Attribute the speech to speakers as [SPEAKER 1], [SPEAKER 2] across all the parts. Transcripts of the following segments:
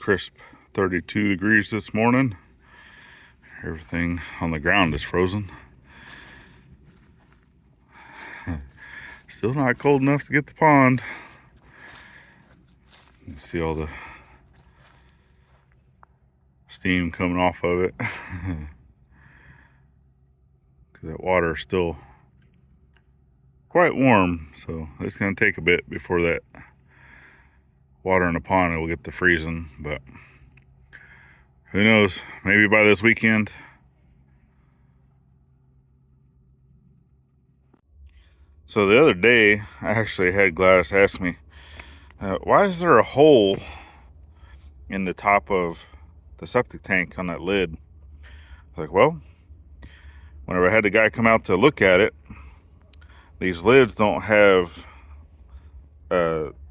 [SPEAKER 1] crisp 32 degrees this morning. Everything on the ground is frozen. Still not cold enough to get the pond. You can see all the steam coming off of it. Because that water is still quite warm, so it's going to take a bit before that water in the pond will get to freezing, but who knows, maybe by this weekend. So the other day, I actually had Gladys ask me, why is there a hole in the top of the septic tank on that lid? I was like, well, whenever I had the guy come out to look at it, these lids don't have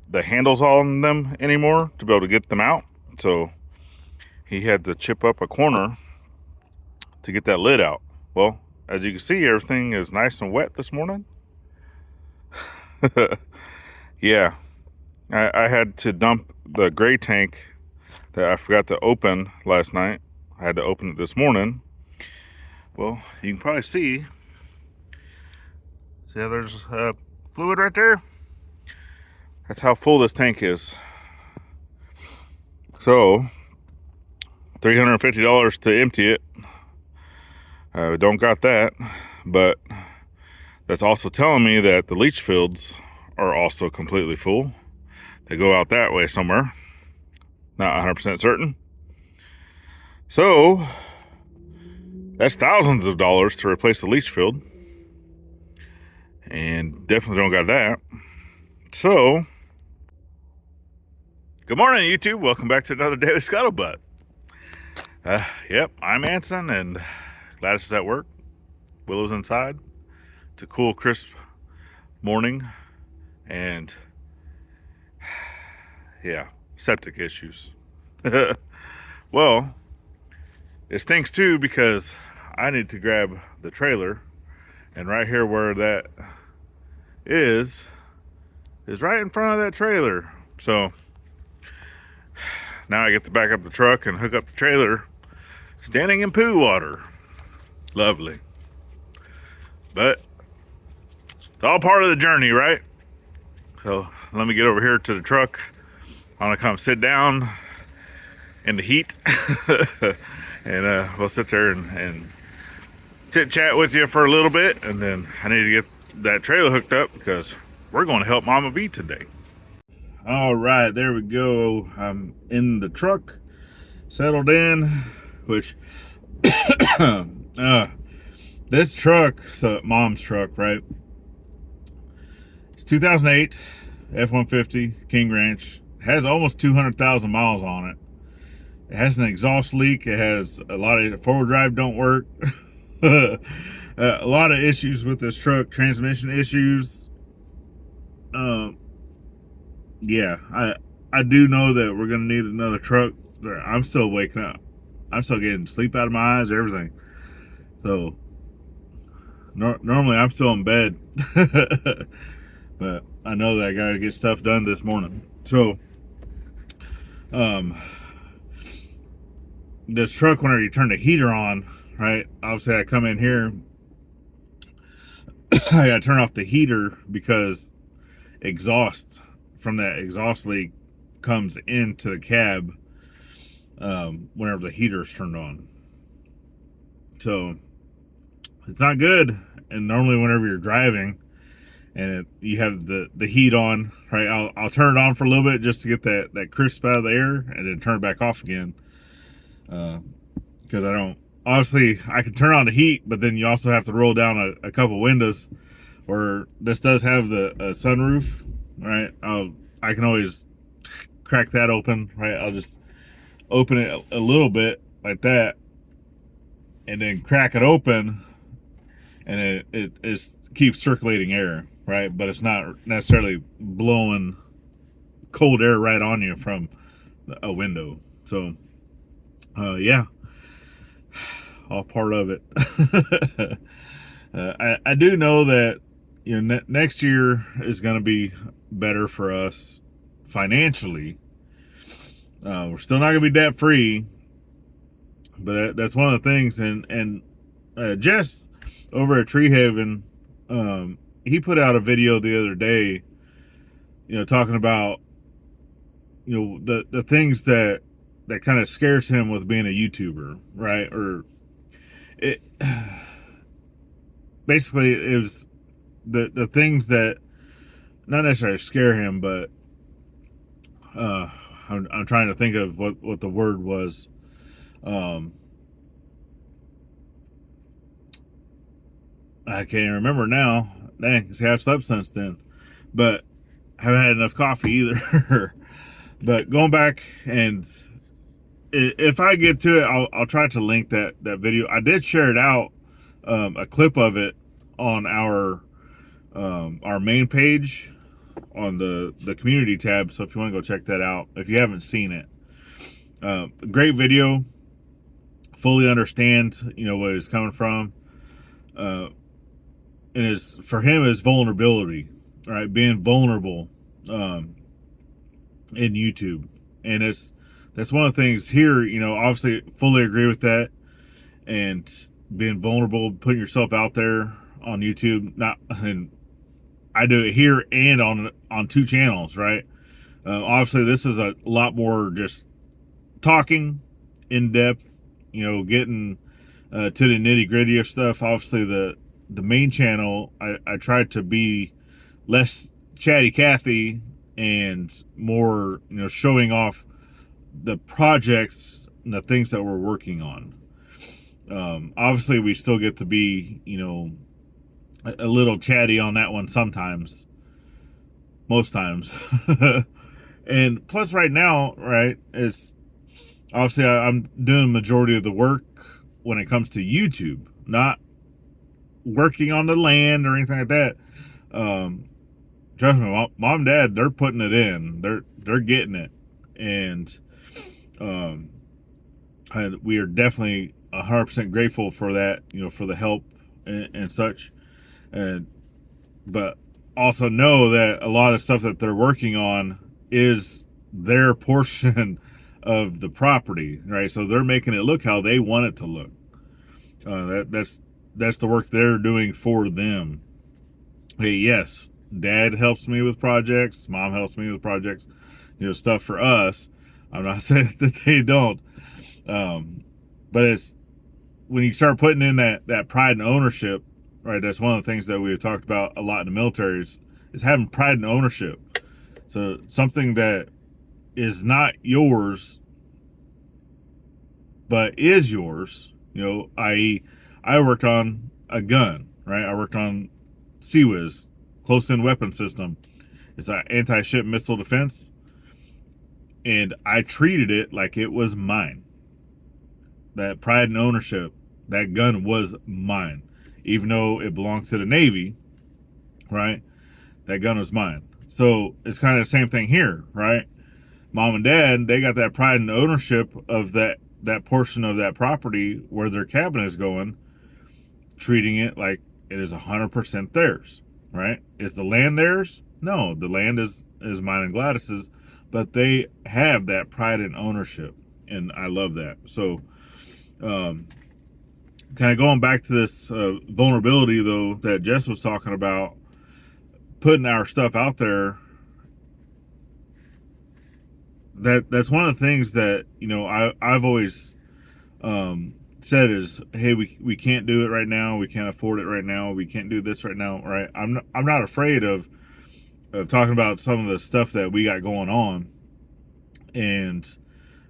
[SPEAKER 1] the handles on them anymore to be able to get them out. So he had to chip up a corner to get that lid out. Well, as you can see, everything is nice and wet this morning. Yeah, I had to dump the gray tank that I forgot to open last night. I had to open it this morning. Well, you can probably see how there's fluid right there? That's how full this tank is. So, $350 to empty it. Don't got that, but that's also telling me that the leach fields are also completely full. They go out that way somewhere. Not 100% certain. So, that's thousands of dollars to replace the leach field. And definitely don't got that. So, good morning, YouTube. Welcome back to another Daily Scuttlebutt. Yep, I'm Anson, and Gladys is at work. Willow's inside. It's a cool, crisp morning. And, yeah, septic issues. Well, it stinks too because I need to grab the trailer. And right here where that is right in front of that trailer. So now I get to back up the truck and hook up the trailer standing in poo water. Lovely. But it's all part of the journey, right? So let me get over here to the truck. I'm gonna come sit down in the heat and we'll sit there and chit chat with you for a little bit, and then I need to get that trailer hooked up because we're going to help Mama V today. All right, there we go. I'm in the truck, settled in, which this truck, so Mom's truck, right? It's 2008 F-150 King Ranch. It has almost 200,000 miles on it. It has an exhaust leak. It has a lot of four-wheel drive don't work. A lot of issues with this truck, transmission issues. Yeah, I do know that we're gonna need another truck. I'm still waking up. I'm still getting sleep out of my eyes, everything. So normally I'm still in bed, but I know that I gotta get stuff done this morning. So, this truck, whenever you turn the heater on, right? Obviously, I come in here. I gotta turn off the heater because exhaust from that exhaust leak comes into the cab whenever the heater is turned on. So it's not good. And normally, whenever you're driving and you have the heat on, right? I'll turn it on for a little bit just to get that crisp out of the air, and then turn it back off again. Because I don't. Obviously, I can turn on the heat, but then you also have to roll down a couple windows. Or this does have the sunroof, right? I can always crack that open, right? I'll just open it a little bit like that, and then crack it open, and it keeps circulating air, right? But it's not necessarily blowing cold air right on you from a window. So, yeah. All part of it. I do know that next year is going to be better for us financially. We're still not gonna be debt free, but that's one of the things. And Jess over at Tree Haven, he put out a video the other day, talking about the things that kind of scares him with being a YouTuber, right? Or it basically it was the things that not necessarily scare him, but I'm trying to think of what the word was. Um, I can't even remember now. Dang, I have slept since then, but I haven't had enough coffee either. But going back, and if I get to it, I'll try to link that video. I did share it out, a clip of it on our main page on the community tab. So if you want to go check that out, if you haven't seen it, great video. Fully understand, where it's coming from. And is for him is vulnerability, right? Being vulnerable, in YouTube, and that's one of the things here. Obviously, fully agree with that, and being vulnerable, putting yourself out there on YouTube. Not, and I do it here and on two channels, right? Obviously, this is a lot more just talking in depth, getting to the nitty gritty of stuff. Obviously, the main channel, I tried to be less chatty Cathy and more, showing off the projects and the things that we're working on. Obviously, we still get to be, a little chatty on that one sometimes, most times. And plus, right now, right, it's obviously I'm doing the majority of the work when it comes to YouTube, not working on the land or anything like that. Trust me, mom and dad, they're putting it in. They're getting it, and we are definitely 100% grateful for that. For the help and such, and but also know that a lot of stuff that they're working on is their portion of the property, right? So they're making it look how they want it to look. That's the work they're doing for them. Hey, yes, dad helps me with projects, mom helps me with projects, stuff for us. I'm not saying that they don't, but it's when you start putting in that pride and ownership, right? That's one of the things that we've talked about a lot in the military is having pride and ownership. So something that is not yours, but is yours, i.e., I worked on a gun, right? I worked on CWIS, close-in weapon system. It's an anti-ship missile defense, and I treated it like it was mine. That pride and ownership, that gun was mine, even though it belonged to the Navy, right? That gun was mine. So it's kind of the same thing here, right? Mom and dad, they got that pride and ownership of that portion of that property where their cabin is going, treating it like it is 100% theirs, right? Is the land theirs? No, the land is mine and Gladys's, but they have that pride and ownership, and I love that. So, kind of going back to this vulnerability though that Jess was talking about, putting our stuff out there. That's one of the things that I've always said is, hey, we can't do it right now, we can't afford it right now, we can't do this right now, right? I'm not afraid of talking about some of the stuff that we got going on, and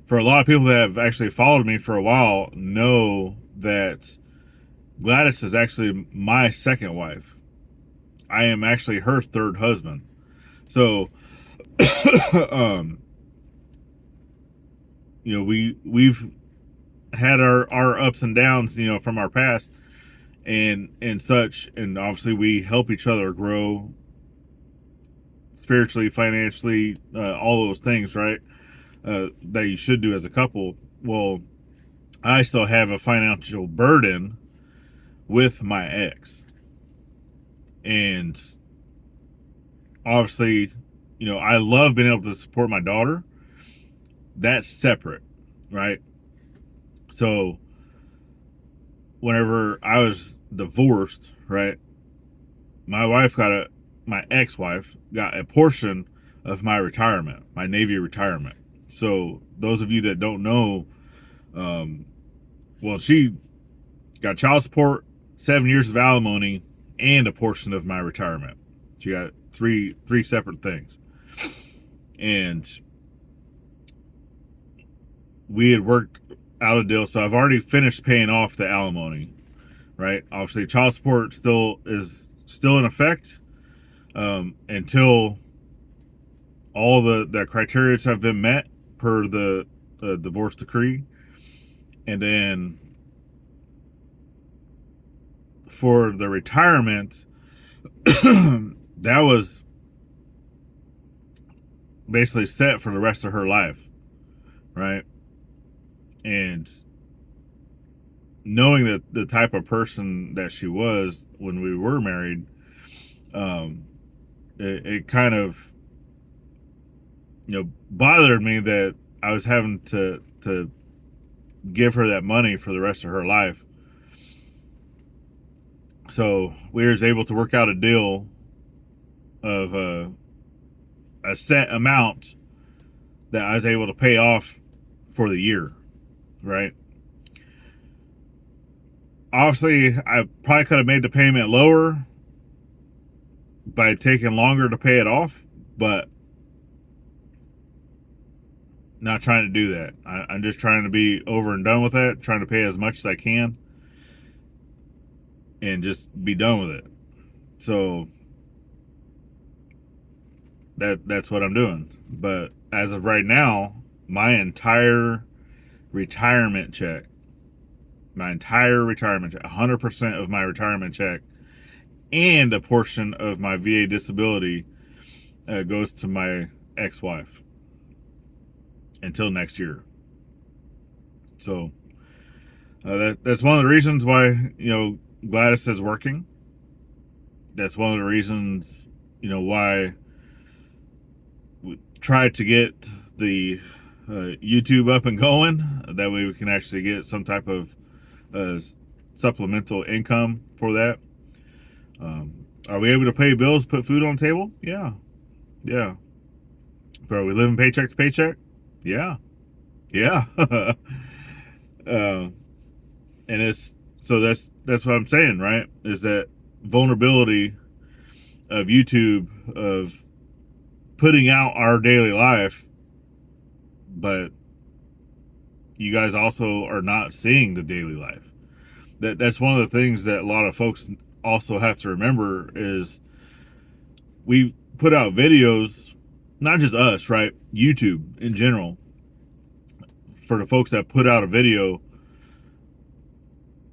[SPEAKER 1] for a lot of people that have actually followed me for a while know that Gladys is actually my second wife. I am actually her third husband. So we've had our ups and downs, from our past and such, and obviously we help each other grow spiritually, financially, all those things, right? That you should do as a couple. Well, I still have a financial burden with my ex, and obviously, I love being able to support my daughter, that's separate, right? So whenever I was divorced, right, my wife got my ex-wife got a portion of my retirement, my Navy retirement. So those of you that don't know, um, well, she got child support, 7 years of alimony, and a portion of my retirement. She got three separate things. And we had worked out a deal, so I've already finished paying off the alimony, right? Obviously, child support is still in effect until all the criteria have been met per the divorce decree. And then for the retirement, that was basically set for the rest of her life, right? And knowing that the type of person that she was when we were married, it kind of, bothered me that I was having to give her that money for the rest of her life. So we were able to work out a deal of a set amount that I was able to pay off for the year, right? Obviously, I probably could have made the payment lower by taking longer to pay it off, but not trying to do that. I'm just trying to be over and done with that, trying to pay as much as I can and just be done with it. So that's what I'm doing. But as of right now, my entire retirement check, 100% of my retirement check, and a portion of my VA disability goes to my ex-wife until next year. So that's one of the reasons why Gladys is working. That's one of the reasons why we tried to get the YouTube up and going. That way we can actually get some type of supplemental income for that. Are we able to pay bills, put food on the table? Yeah. But are we living paycheck to paycheck? Yeah. And it's so that's what I'm saying, right? Is that vulnerability of YouTube, of putting out our daily life, but you guys also are not seeing the daily life. That's one of the things that a lot of folks also have to remember is we put out videos, not just us, right? YouTube in general. For the folks that put out a video,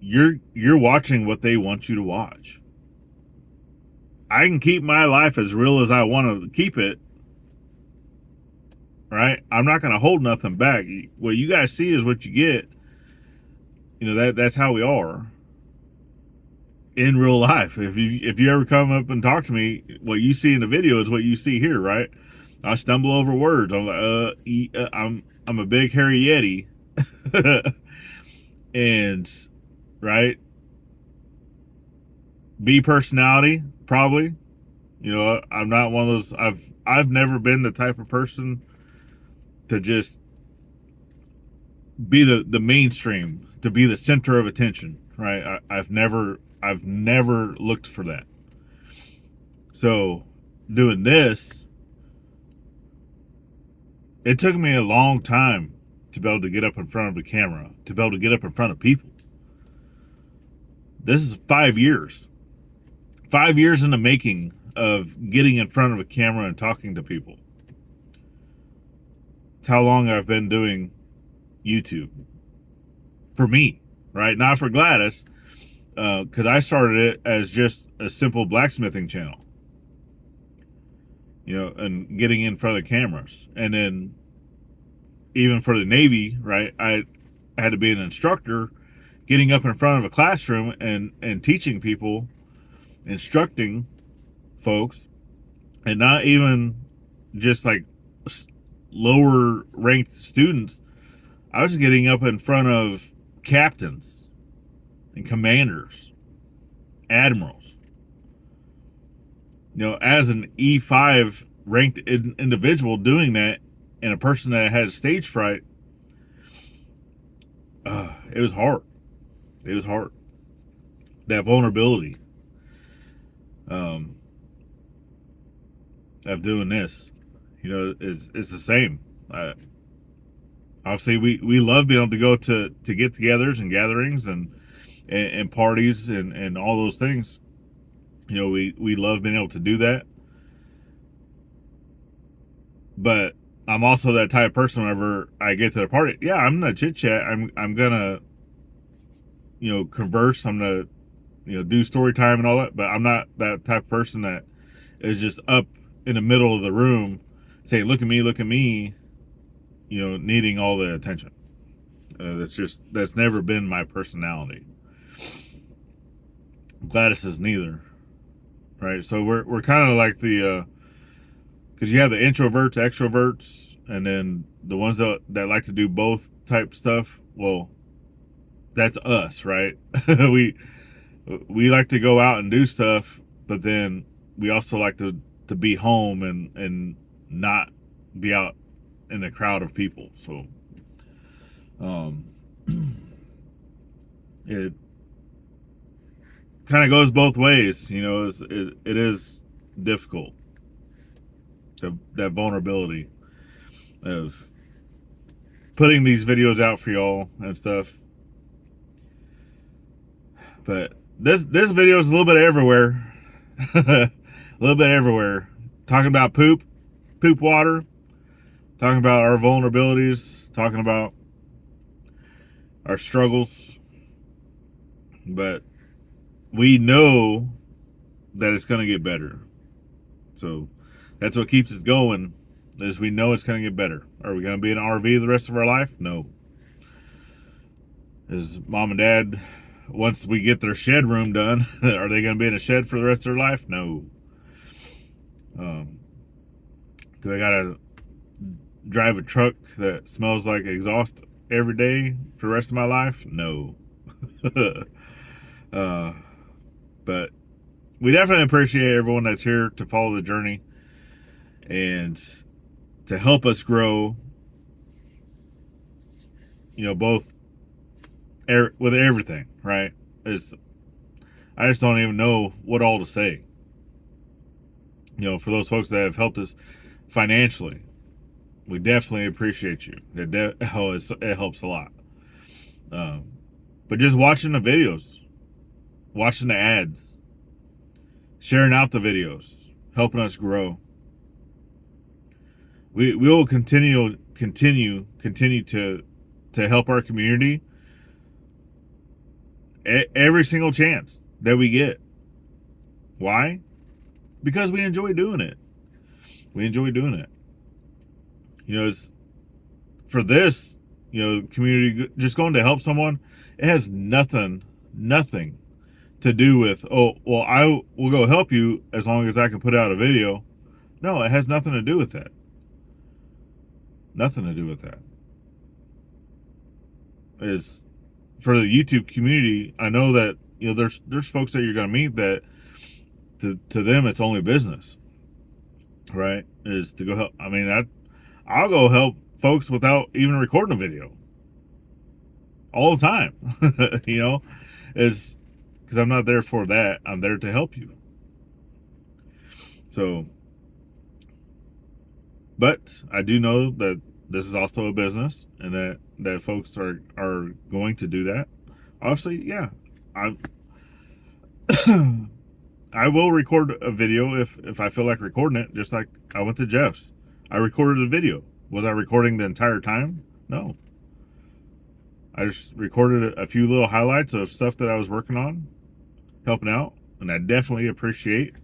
[SPEAKER 1] you're watching what they want you to watch. I can keep my life as real as I want to keep it, right? I'm not going to hold nothing back. What you guys see is what you get. That's how we are in real life. If you ever come up and talk to me, what you see in the video is what you see here, right? I stumble over words. I'm like, I'm a big hairy Yeti, and right, B personality probably. I'm not one of those. I've never been the type of person to just be the mainstream, to be the center of attention, right? I've never looked for that. So doing this, it took me a long time to be able to get up in front of the camera, to be able to get up in front of people. This is 5 years. 5 years in the making of getting in front of a camera and talking to people. It's how long I've been doing YouTube. For me, right? Not for Gladys, because I started it as just a simple blacksmithing channel. And getting in front of the cameras. And then even for the Navy, right, I had to be an instructor, getting up in front of a classroom and teaching people, instructing folks, and not even just like lower ranked students, I was getting up in front of captains and commanders, admirals. As an E5 ranked individual doing that, and a person that had stage fright, it was hard. It was hard. That vulnerability of doing this, it's the same. Obviously, we love being able to go to get-togethers and gatherings and parties and all those things. We love being able to do that. But I'm also that type of person. Whenever I get to the party, yeah, I'm gonna chit chat. I'm gonna converse. I'm gonna do story time and all that. But I'm not that type of person that is just up in the middle of the room saying, "Look at me, look at me," needing all the attention. That's never been my personality. Gladys is neither, right? So we're kind of like the because you have the introverts, extroverts, and then the ones that like to do both type stuff. Well, that's us, right? we like to go out and do stuff, but then we also like to be home and not be out in a crowd of people. So it kind of goes both ways. It is difficult, that vulnerability of putting these videos out for y'all and stuff. But this video is a little bit everywhere. A little bit everywhere. Talking about poop water, talking about our vulnerabilities, talking about our struggles. But we know that it's going to get better. So that's what keeps us going, is we know it's going to get better. Are we going to be in an RV the rest of our life? No. Is mom and dad, once we get their shed room done, are they going to be in a shed for the rest of their life? No. Do I got to drive a truck that smells like exhaust every day for the rest of my life? No. But we definitely appreciate everyone that's here to follow the journey and to help us grow, both with everything, right? I just don't even know what all to say. For those folks that have helped us financially, we definitely appreciate you. It helps a lot. But just watching the videos, watching the ads, sharing out the videos, helping us grow. We will continue to help our community every single chance that we get. Why? Because we enjoy doing it. We enjoy doing it. It's for this, community, just going to help someone. It has nothing to do with, oh, well, I will go help you as long as I can put out a video. No, it has nothing to do with that. Nothing to do with that. It's for the YouTube community. I know that there's folks that you're going to meet that to them it's only business, right? Is to go help. I mean, I'll go help folks without even recording a video all the time. Is because I'm not there for that. I'm there to help you. So, but I do know that this is also a business, and that folks are going to do that. Obviously, yeah, I will record a video if I feel like recording it. Just like I went to Jeff's, I recorded a video. Was I recording the entire time? No. I just recorded a few little highlights of stuff that I was working on, helping out, and I definitely appreciate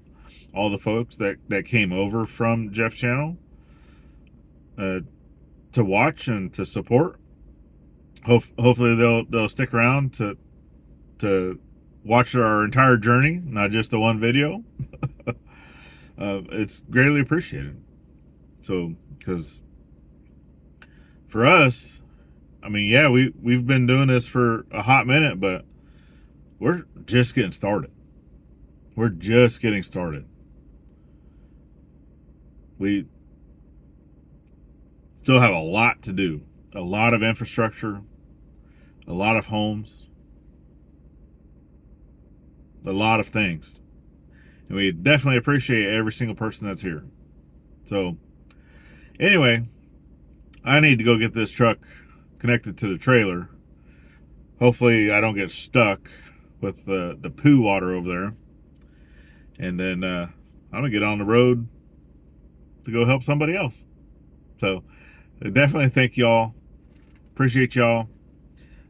[SPEAKER 1] all the folks that came over from Jeff's channel to watch and to support. Hopefully they'll stick around to watch our entire journey, not just the one video. It's greatly appreciated. So, because for us, I mean, yeah, we've been doing this for a hot minute, but we're just getting started. We're just getting started. We still have a lot to do, a lot of infrastructure, a lot of homes, a lot of things. And we definitely appreciate every single person that's here. So, anyway, I need to go get this truck connected to the trailer. Hopefully, I don't get stuck with the poo water over there. And then I'm going to get on the road to go help somebody else. So, I definitely thank y'all. Appreciate y'all.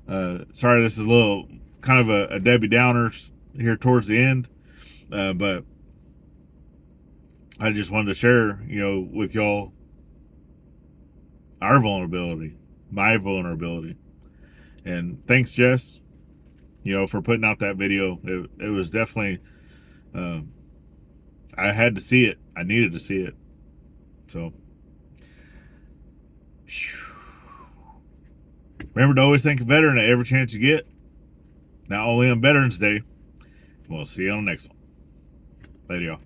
[SPEAKER 1] Sorry, this is a little kind of a Debbie Downers here towards the end. But I just wanted to share, with y'all our vulnerability, my vulnerability. And thanks, Jess, for putting out that video. It was definitely, I had to see it. I needed to see it. So, remember to always think of veteran at every chance you get. Not only on Veterans Day. We'll see you on the next one. Later, y'all.